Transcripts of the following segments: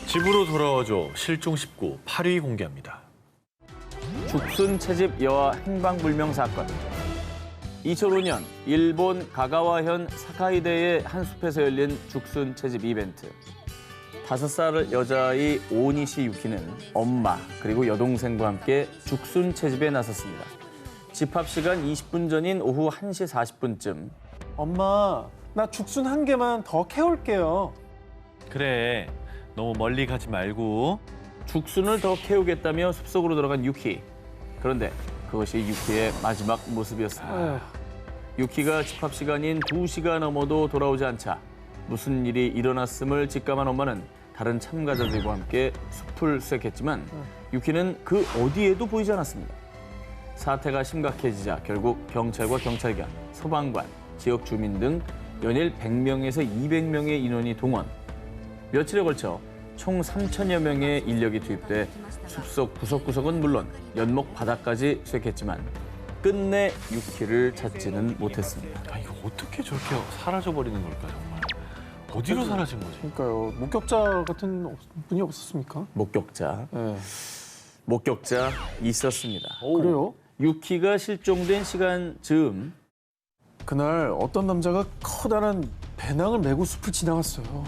집으로 돌아와줘 실종 19 8위 공개합니다. 죽순 채집 여아 행방불명 사건. 2005년 일본 가가와현 사카이데의 한 숲에서 열린 죽순 채집 이벤트. 5살 여자아이 오니시 유키는 엄마 그리고 여동생과 함께 죽순 채집에 나섰습니다. 집합 시간 20분 전인 오후 1시 40분쯤 엄마, 나 죽순 한 개만 더 캐올게요. 그래, 너무 멀리 가지 말고. 죽순을 더 캐우겠다며 숲속으로 들어간 유키. 그런데 그것이 유키의 마지막 모습이었습니다. 아휴, 유키가 집합 시간인 2시가 넘어도 돌아오지 않자 무슨 일이 일어났음을 직감한 엄마는 다른 참가자들과 함께 숲을 수색했지만 유키는 그 어디에도 보이지 않았습니다. 사태가 심각해지자 결국 경찰과 경찰관, 소방관, 지역 주민 등 연일 100명에서 200명의 인원이 동원. 며칠에 걸쳐 총 3천여 명의 인력이 투입돼 숲속 구석구석은 물론 연못 바닥까지 수색했지만 끝내 유키를 찾지는 못했습니다. 아, 이거 어떻게 저렇게 사라져버리는 걸까 정말. 어디로 사라진 거지? 그러니까요. 목격자 같은 분이 없었습니까? 목격자 네. 있었습니다. 그래요? 유키가 실종된 시간 즈음 그날 어떤 남자가 커다란 배낭을 메고 숲을 지나갔어요.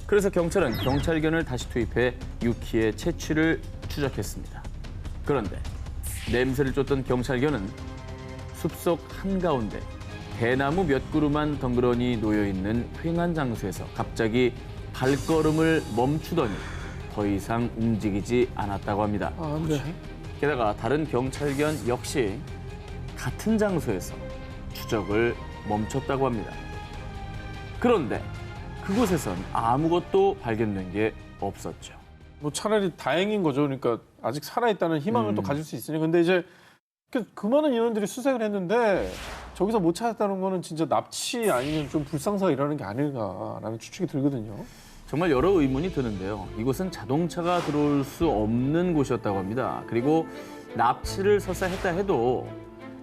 그래서 경찰은 경찰견을 다시 투입해 유키의 채취를 추적했습니다. 그런데 냄새를 쫓던 경찰견은 숲속 한가운데 대나무 몇 그루만 덩그러니 놓여있는 휑한 장소에서 갑자기 발걸음을 멈추더니 더 이상 움직이지 않았다고 합니다. 아, 네. 게다가 다른 경찰견 역시 같은 장소에서 추적을 멈췄다고 합니다. 그런데 그곳에선 아무것도 발견된 게 없었죠. 뭐 차라리 다행인 거죠. 그러니까 아직 살아있다는 희망을 또 가질 수 있으니. 근데 이제 그 많은 인원들이 수색을 했는데 저기서 못 찾았다는 거는 진짜 납치 아니면 좀 불상사가 일어나는 게 아닐까라는 추측이 들거든요. 정말 여러 의문이 드는데요. 이곳은 자동차가 들어올 수 없는 곳이었다고 합니다. 그리고 납치를 설사 했다 해도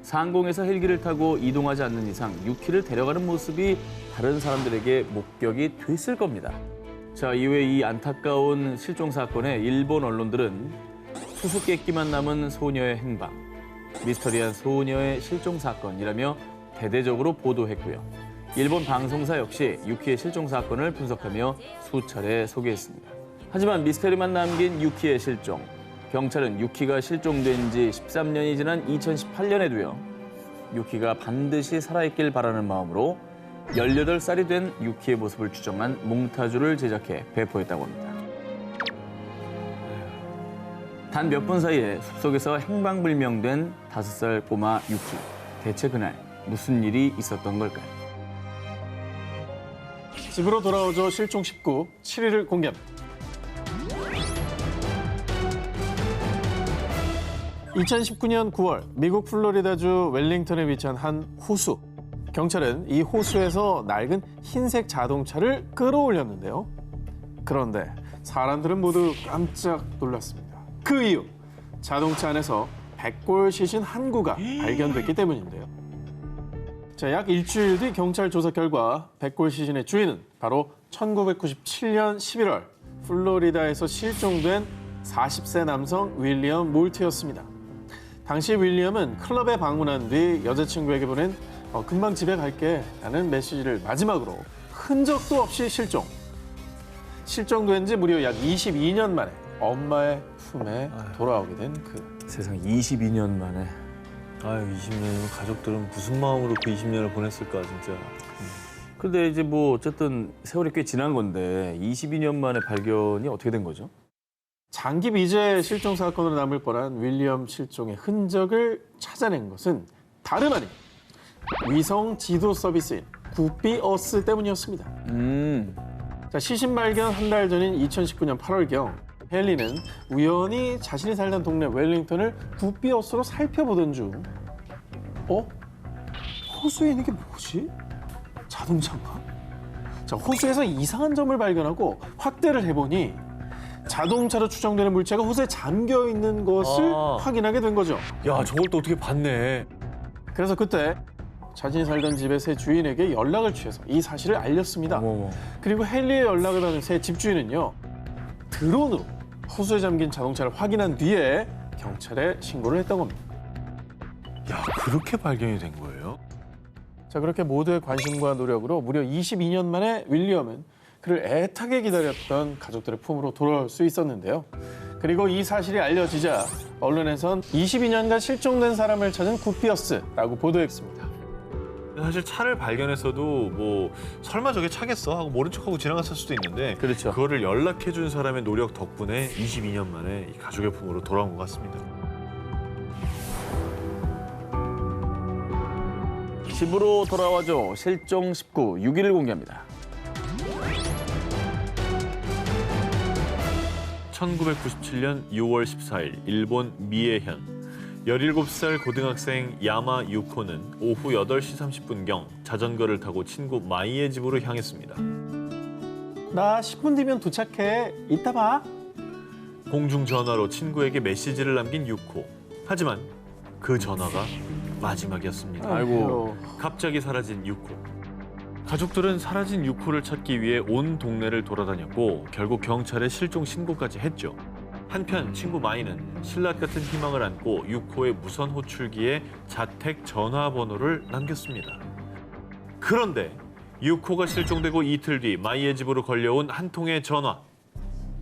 상공에서 헬기를 타고 이동하지 않는 이상 유키를 데려가는 모습이 다른 사람들에게 목격이 됐을 겁니다. 자, 이외 이 안타까운 실종 사건에 일본 언론들은 수수께끼만 남은 소녀의 행방, 미스터리한 소녀의 실종 사건이라며 대대적으로 보도했고요. 일본 방송사 역시 유키의 실종 사건을 분석하며 수차례 소개했습니다. 하지만 미스터리만 남긴 유키의 실종. 경찰은 유키가 실종된 지 13년이 지난 2018년에도요. 유키가 반드시 살아있길 바라는 마음으로 18살이 된 유키의 모습을 추정한 몽타주를 제작해 배포했다고 합니다. 단 몇 분 사이에 숲속에서 행방불명된 5살 꼬마 유키. 대체 그날 무슨 일이 있었던 걸까요? 집으로 돌아오죠. 실종 19 7위를 공개합니다. 2019년 9월 미국 플로리다주 웰링턴에 위치한 한 호수. 경찰은 이 호수에서 낡은 흰색 자동차를 끌어올렸는데요. 그런데 사람들은 모두 깜짝 놀랐습니다. 그 이유, 자동차 안에서 백골 시신 한 구가 발견됐기 때문인데요. 자, 약 일주일 뒤 경찰 조사 결과 백골 시신의 주인은 바로 1997년 11월 플로리다에서 실종된 40세 남성 윌리엄 몰트였습니다. 당시 윌리엄은 클럽에 방문한 뒤 여자친구에게 보낸 금방 집에 갈게 라는 메시지를 마지막으로 흔적도 없이 실종. 실종된 지 무려 약 22년 만에 엄마의 품에 돌아오게 된 그. 세상 22년 만에. 아유, 20년이면 가족들은 무슨 마음으로 그 20년을 보냈을까 진짜. 근데 이제 뭐 어쨌든 세월이 꽤 지난 건데 22년 만에 발견이 어떻게 된 거죠? 장기 미제 실종 사건으로 남을 뻔한 윌리엄 실종의 흔적을 찾아낸 것은 다름 아닌 위성 지도 서비스인 구피어스 때문이었습니다. 자, 시신 발견 한 달 전인 2019년 8월경 헨리는 우연히 자신이 살던 동네 웰링턴을 구피어스로 살펴보던 중 호수에 있는 게 뭐지? 자동차인가? 자, 호수에서 이상한 점을 발견하고 확대를 해보니 자동차로 추정되는 물체가 호수에 잠겨 있는 것을 확인하게 된 거죠. 야, 저걸 또 어떻게 봤네. 그래서 그때 자신이 살던 집의 새 주인에게 연락을 취해서 이 사실을 알렸습니다. 어머머. 그리고 헨리의 연락을 받은 새 집주인은요. 드론으로 호수에 잠긴 자동차를 확인한 뒤에 경찰에 신고를 했던 겁니다. 야, 그렇게 발견이 된 거예요? 자, 그렇게 모두의 관심과 노력으로 무려 22년 만에 윌리엄은 그를 애타게 기다렸던 가족들의 품으로 돌아올 수 있었는데요. 그리고 이 사실이 알려지자 언론에선 22년간 실종된 사람을 찾은 구피어스라고 보도했습니다. 사실 차를 발견했어도 뭐 설마 저게 차겠어 하고 모른 척하고 지나갔을 수도 있는데 그렇죠. 그거를 연락해준 사람의 노력 덕분에 22년 만에 이 가족의 품으로 돌아온 것 같습니다. 집으로 돌아와줘 실종 19 6일을 공개합니다. 1997년 6월 14일 일본 미에현 17살 고등학생 야마 유코는 오후 8시 30분경 자전거를 타고 친구 마이의 집으로 향했습니다. 나 10분 뒤면 도착해. 이따 봐. 공중전화로 친구에게 메시지를 남긴 유코. 하지만 그 전화가 마지막이었습니다. 아이고. 갑자기 사라진 유코. 가족들은 사라진 유코를 찾기 위해 온 동네를 돌아다녔고 결국 경찰에 실종 신고까지 했죠. 한편 친구 마이는 신라 같은 희망을 안고 유코의 무선 호출기에 자택 전화번호를 남겼습니다. 그런데 유코가 실종되고 이틀 뒤 마이의 집으로 걸려온 한 통의 전화.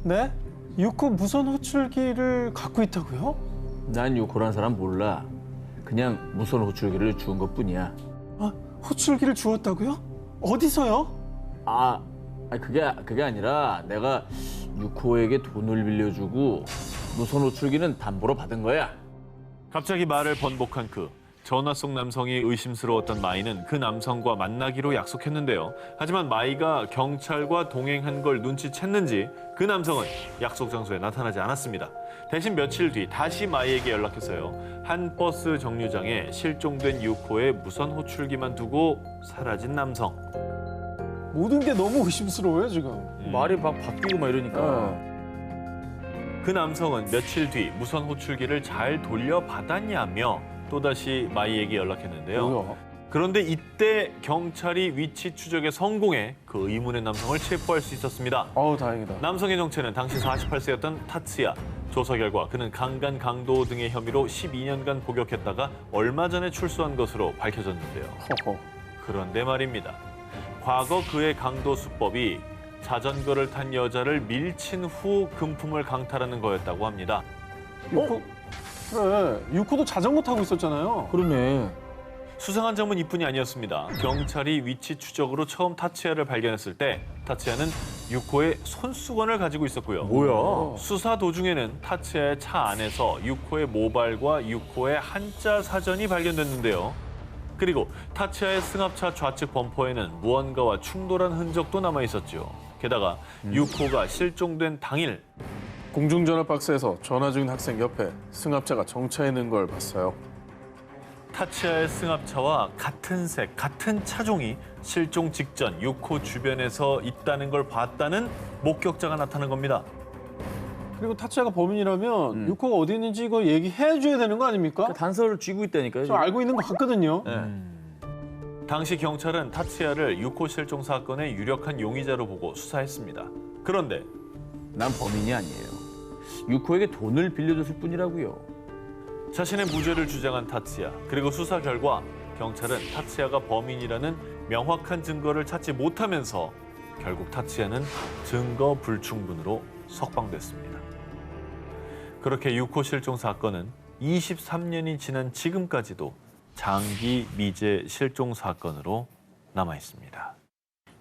네? 유코 무선 호출기를 갖고 있다고요? 난 요코란 사람 몰라. 그냥 무선 호출기를 주운 것뿐이야. 아, 호출기를 주었다고요? 어디서요? 그게 아니라 내가 유코에게 돈을 빌려주고 무선 호출기는 담보로 받은 거야. 갑자기 말을 번복한 그 전화 속 남성이 의심스러웠던 마이는 그 남성과 만나기로 약속했는데요. 하지만 마이가 경찰과 동행한 걸 눈치챘는지 그 남성은 약속 장소에 나타나지 않았습니다. 대신 며칠 뒤 다시 마이에게 연락했어요. 한 버스 정류장에 실종된 유코의 무선 호출기만 두고 사라진 남성. 모든 게 너무 의심스러워요, 지금. 말이 막 바뀌고 막 이러니까. 그 남성은 며칠 뒤 무선 호출기를 잘 돌려받았냐며 또다시 마이에게 연락했는데요. 뭐야? 그런데 이때 경찰이 위치 추적에 성공해 그 의문의 남성을 체포할 수 있었습니다. 어우, 다행이다. 남성의 정체는 당시 48세였던 타츠야. 조사 결과 그는 강간, 강도 등의 혐의로 12년간 복역했다가 얼마 전에 출소한 것으로 밝혀졌는데요. 허허. 그런데 말입니다. 과거 그의 강도 수법이 자전거를 탄 여자를 밀친 후 금품을 강탈하는 거였다고 합니다. 유코, 그래. 유코도 자전거 타고 있었잖아요. 그러네. 수상한 점은 이뿐이 아니었습니다. 경찰이 위치 추적으로 처음 타츠야를 발견했을 때 타츠야는 유코의 손수건을 가지고 있었고요. 뭐야? 수사 도중에는 타츠야의 차 안에서 유코의 모발과 유코의 한자 사전이 발견됐는데요. 그리고 타츠야의 승합차 좌측 범퍼에는 무언가와 충돌한 흔적도 남아 있었죠. 게다가 유코가 실종된 당일 공중전화 박스에서 전화 중인 학생 옆에 승합차가 정차해 있는 걸 봤어요. 타츠야의 승합차와 같은 색, 같은 차종이 실종 직전 유코 주변에서 있다는 걸 봤다는 목격자가 나타난 겁니다. 그리고 타츠야가 범인이라면 유코가 어디 있는지 이거 얘기해줘야 되는 거 아닙니까? 그 단서를 쥐고 있다니까요. 저 알고 있는 것 같거든요. 네. 당시 경찰은 타츠야를 유코 실종 사건의 유력한 용의자로 보고 수사했습니다. 그런데 난 범인이 아니에요. 유코에게 돈을 빌려줬을 뿐이라고요. 자신의 무죄를 주장한 타츠야. 그리고 수사 결과 경찰은 타츠야가 범인이라는 명확한 증거를 찾지 못하면서 결국 타츠야는 증거 불충분으로 석방됐습니다. 그렇게 유코 실종 사건은 23년이 지난 지금까지도 장기 미제 실종 사건으로 남아 있습니다.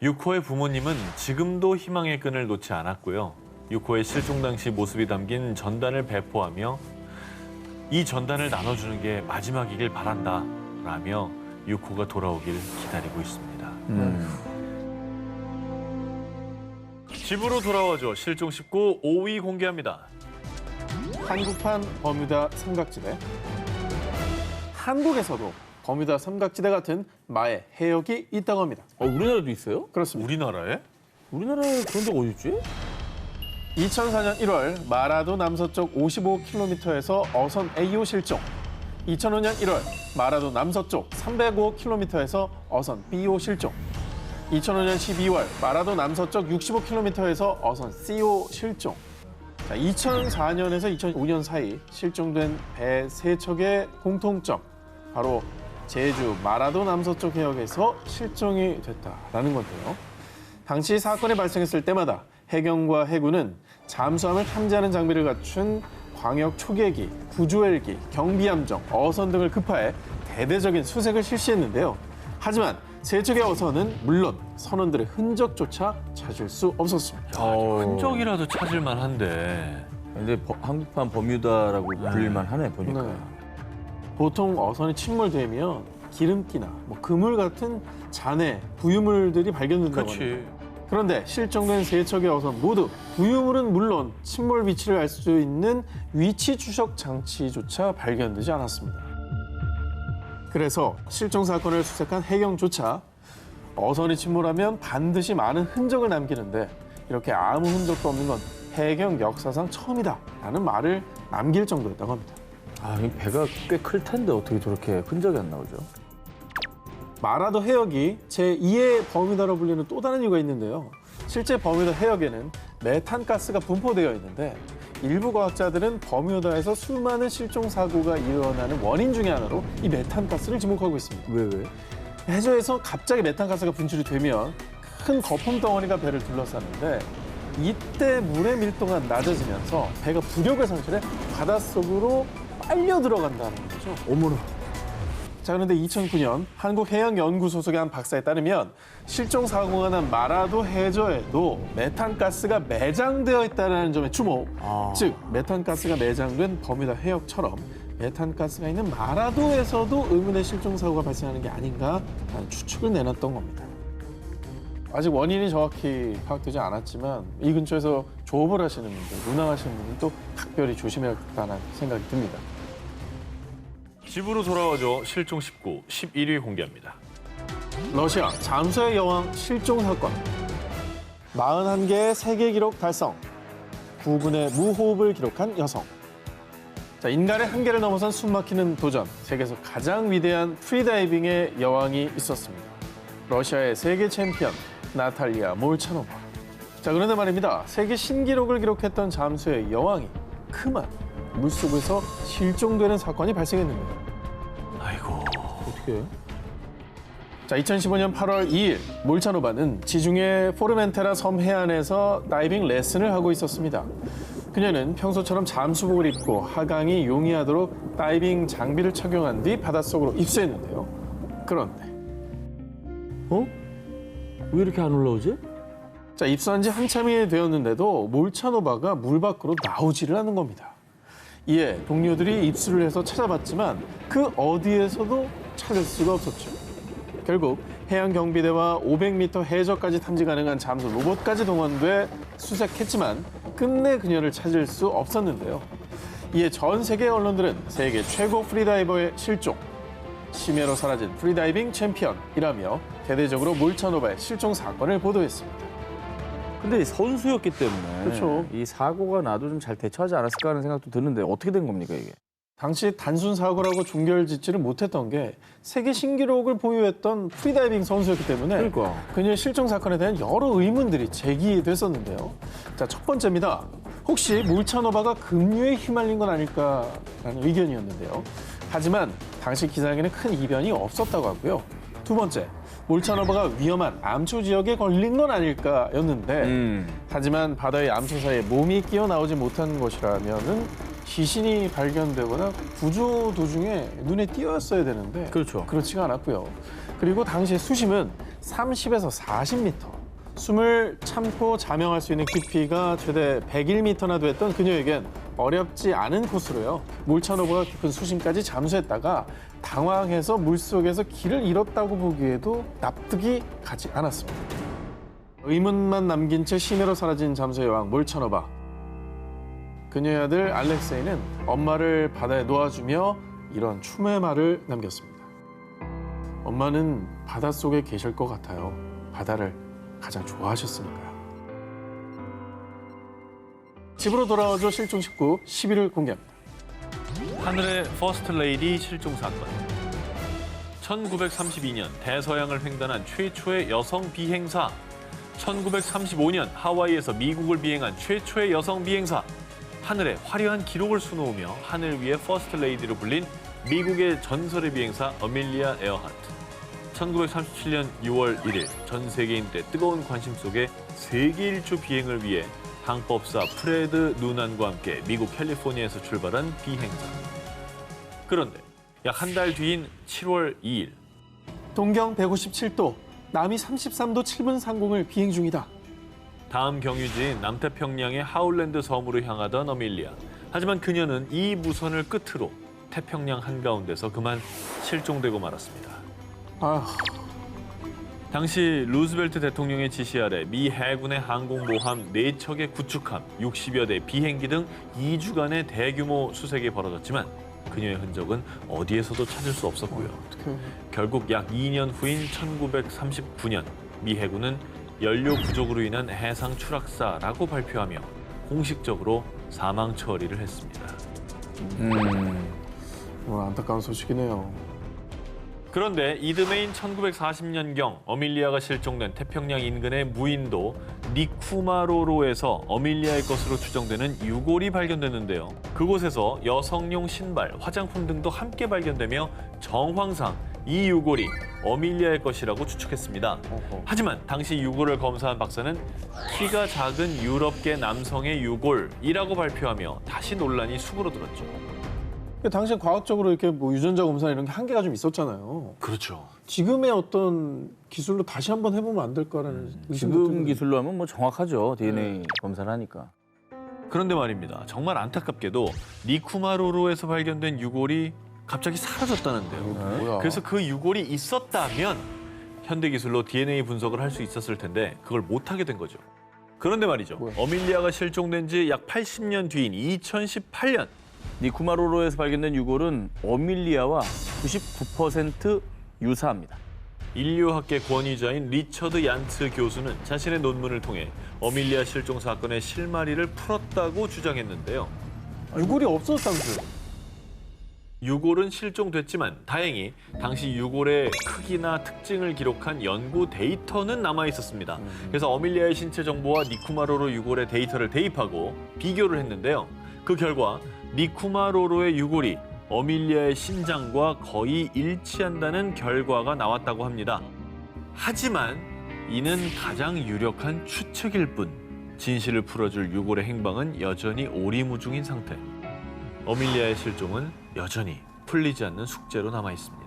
유코의 부모님은 지금도 희망의 끈을 놓지 않았고요. 유코의 실종 당시 모습이 담긴 전단을 배포하며 이 전단을 나눠주는 게 마지막이길 바란다 라며 유코가 돌아오길 기다리고 있습니다. 집으로 돌아와줘 실종 19 5위 공개합니다. 한국판 버뮤다 삼각지대. 한국에서도 버뮤다 삼각지대 같은 마의 해역이 있다고 합니다. 우리나라도 있어요? 그렇습니다. 우리나라에? 우리나라에 그런 적 어디 있지? 2004년 1월 마라도 남서쪽 55km에서 어선 A호 실종. 2005년 1월 마라도 남서쪽 305km에서 어선 B호 실종. 2005년 12월 마라도 남서쪽 65km에서 어선 C호 실종. 자, 2004년에서 2005년 사이 실종된 배 3척의 공통점, 바로 제주 마라도 남서쪽 해역에서 실종이 됐다라는 건데요. 당시 사건이 발생했을 때마다 해경과 해군은 잠수함을 탐지하는 장비를 갖춘 광역 초계기, 구조헬기, 경비함정, 어선 등을 급파해 대대적인 수색을 실시했는데요. 하지만 세 척의 어선은 물론 선원들의 흔적조차 찾을 수 없었습니다. 흔적이라도 찾을 만한데. 근데 한국판 버뮤다라고 불릴만 하네, 보니까. 네. 보통 어선이 침몰되면 기름기나 그물 같은 잔해, 부유물들이 발견된다고 합니다. 그렇지. 그런데 실종된 세 척의 어선 모두 부유물은 물론 침몰 위치를 알 수 있는 위치 추적 장치조차 발견되지 않았습니다. 그래서 실종 사건을 수색한 해경조차 어선이 침몰하면 반드시 많은 흔적을 남기는데 이렇게 아무 흔적도 없는 건 해경 역사상 처음이다라는 말을 남길 정도였다고 합니다. 이 배가 꽤 클 텐데 어떻게 저렇게 흔적이 안 나오죠? 마라도 해역이 제2의 버뮤다로 불리는 또 다른 이유가 있는데요. 실제 버뮤다 해역에는 메탄가스가 분포되어 있는데 일부 과학자들은 버뮤다에서 수많은 실종 사고가 일어나는 원인 중에 하나로 이 메탄가스를 지목하고 있습니다. 왜? 해저에서 갑자기 메탄가스가 분출이 되면 큰 거품 덩어리가 배를 둘러싸는데 이때 물의 밀도가 낮아지면서 배가 부력을 상실해 바닷속으로 빨려 들어간다는 거죠. 어머나. 자, 그런데 2009년 한국해양연구소 소속의 한 박사에 따르면 실종 사고가 난 마라도 해저에도 메탄가스가 매장되어 있다는 점에 주목. 즉, 메탄가스가 매장된 버뮤다 해역처럼 메탄가스가 있는 마라도에서도 의문의 실종 사고가 발생하는 게 아닌가라는 추측을 내놨던 겁니다. 아직 원인이 정확히 파악되지 않았지만 이 근처에서 조업을 하시는 분들, 운항하시는 분들 또 각별히 조심해야겠다는 생각이 듭니다. 집으로 돌아와줘 실종 19, 11위 공개합니다. 러시아 잠수의 여왕 실종 사건. 41개의 세계 기록 달성. 9분의 무호흡을 기록한 여성. 자, 인간의 한계를 넘어선 숨막히는 도전. 세계에서 가장 위대한 프리다이빙의 여왕이 있었습니다. 러시아의 세계 챔피언 나탈리아 몰차노바. 자, 그런데 말입니다. 세계 신기록을 기록했던 잠수의 여왕이 그만 물속에서 실종되는 사건이 발생했는데요. 아이고. 어떻게? 자, 2015년 8월 2일 몰차노바는 지중해 포르멘테라 섬 해안에서 다이빙 레슨을 하고 있었습니다. 그녀는 평소처럼 잠수복을 입고 하강이 용이하도록 다이빙 장비를 착용한 뒤 바닷속으로 입수했는데요. 그런데 왜 이렇게 안 올라오지? 자, 입수한 지 한참이 되었는데도 몰차노바가 물 밖으로 나오지를 않는 겁니다. 이에 동료들이 입수를 해서 찾아봤지만 그 어디에서도 찾을 수가 없었죠. 결국 해양경비대와 500m 해저까지 탐지 가능한 잠수 로봇까지 동원돼 수색했지만 끝내 그녀를 찾을 수 없었는데요. 이에 전 세계 언론들은 세계 최고 프리다이버의 실종, 심해로 사라진 프리다이빙 챔피언이라며 대대적으로 몰차노바의 실종 사건을 보도했습니다. 근데 선수였기 때문에 그렇죠. 이 사고가 나도 좀 잘 대처하지 않았을까 하는 생각도 드는데 어떻게 된 겁니까, 이게? 당시 단순 사고라고 종결짓지를 못했던 게 세계 신기록을 보유했던 프리다이빙 선수였기 때문에 그러니까. 그녀의 실종 사건에 대한 여러 의문들이 제기됐었는데요. 자, 첫 번째입니다. 혹시 몰차노바가 급류에 휘말린 건 아닐까라는 의견이었는데요. 하지만 당시 기상에는 큰 이변이 없었다고 하고요. 두 번째, 몰차노바가 위험한 암초 지역에 걸린 건 아닐까였는데 하지만 바다의 암초 사이에 몸이 끼어 나오지 못한 것이라면은 시신이 발견되거나 구조 도중에 눈에 띄었어야 되는데 그렇죠. 그렇지가 않았고요. 그리고 당시의 수심은 30에서 40m. 숨을 참고 자명할 수 있는 깊이가 최대 101m나 됐던 그녀에겐 어렵지 않은 코스로요. 몰차노바가 깊은 수심까지 잠수했다가 당황해서 물속에서 길을 잃었다고 보기에도 납득이 가지 않았습니다. 의문만 남긴 채 심해로 사라진 잠수의 여왕 몰차노바. 그녀의 아들 알렉세이는 엄마를 바다에 놓아주며 이런 추모의 말을 남겼습니다. 엄마는 바닷속에 계실 것 같아요. 바다를 가장 좋아하셨으니까요. 집으로 돌아와줘 실종 19, 10위를 공개합니다. 하늘의 퍼스트 레이디 실종 사건. 1932년 대서양을 횡단한 최초의 여성 비행사. 1935년 하와이에서 미국을 비행한 최초의 여성 비행사. 하늘에 화려한 기록을 수놓으며 하늘 위의 퍼스트 레이디로 불린 미국의 전설의 비행사 어밀리아 에어하트. 1937년 6월 1일 전 세계인들의 뜨거운 관심 속에 세계 일주 비행을 위해 항법사 프레드 누난과 함께 미국 캘리포니아에서 출발한 비행사. 그런데 약 한 달 뒤인 7월 2일 동경 157도, 남이 33도 7분 상공을 비행 중이다. 다음 경유지인 남태평양의 하울랜드 섬으로 향하던 어밀리아. 하지만 그녀는 이 무선을 끝으로 태평양 한가운데서 그만 실종되고 말았습니다. 아휴, 당시 루즈벨트 대통령의 지시 아래 미 해군의 항공모함 4척의 구축함, 60여 대 비행기 등 2주간의 대규모 수색이 벌어졌지만 그녀의 흔적은 어디에서도 찾을 수 없었고요. 어떡해. 결국 약 2년 후인 1939년 미 해군은 연료 부족으로 인한 해상 추락사라고 발표하며 공식적으로 사망 처리를 했습니다. 정말 안타까운 소식이네요. 그런데 이듬해인 1940년경 어밀리아가 실종된 태평양 인근의 무인도 니쿠마로로에서 어밀리아의 것으로 추정되는 유골이 발견됐는데요. 그곳에서 여성용 신발, 화장품 등도 함께 발견되며 정황상 이 유골이 어밀리아의 것이라고 추측했습니다. 하지만 당시 유골을 검사한 박사는 키가 작은 유럽계 남성의 유골이라고 발표하며 다시 논란이 수그러들었죠. 당시에 과학적으로 이렇게 뭐 유전자 검사 이런 게 한계가 좀 있었잖아요. 그렇죠. 지금의 어떤 기술로 다시 한번 해보면 안 될까라는 의심도 지금 드는데. 기술로 하면 뭐 정확하죠. DNA 검사를 하니까. 그런데 말입니다. 정말 안타깝게도 니쿠마로로에서 발견된 유골이 갑자기 사라졌다는데요. 뭐야? 그래서 그 유골이 있었다면 현대 기술로 DNA 분석을 할 수 있었을 텐데 그걸 못하게 된 거죠. 그런데 말이죠. 뭐야? 어밀리아가 실종된 지 약 80년 뒤인 2018년 니쿠마로로에서 발견된 유골은 어밀리아와 99% 유사합니다. 인류학계 권위자인 리처드 얀츠 교수는 자신의 논문을 통해 어밀리아 실종 사건의 실마리를 풀었다고 주장했는데요. 유골이 없었다면서요? 유골은 실종됐지만 다행히 당시 유골의 크기나 특징을 기록한 연구 데이터는 남아 있었습니다. 그래서 어밀리아의 신체 정보와 니쿠마로로 유골의 데이터를 대입하고 비교를 했는데요. 그 결과 니쿠마로로의 유골이 어밀리아의 신장과 거의 일치한다는 결과가 나왔다고 합니다. 하지만 이는 가장 유력한 추측일 뿐 진실을 풀어줄 유골의 행방은 여전히 오리무중인 상태. 어밀리아의 실종은 여전히 풀리지 않는 숙제로 남아 있습니다.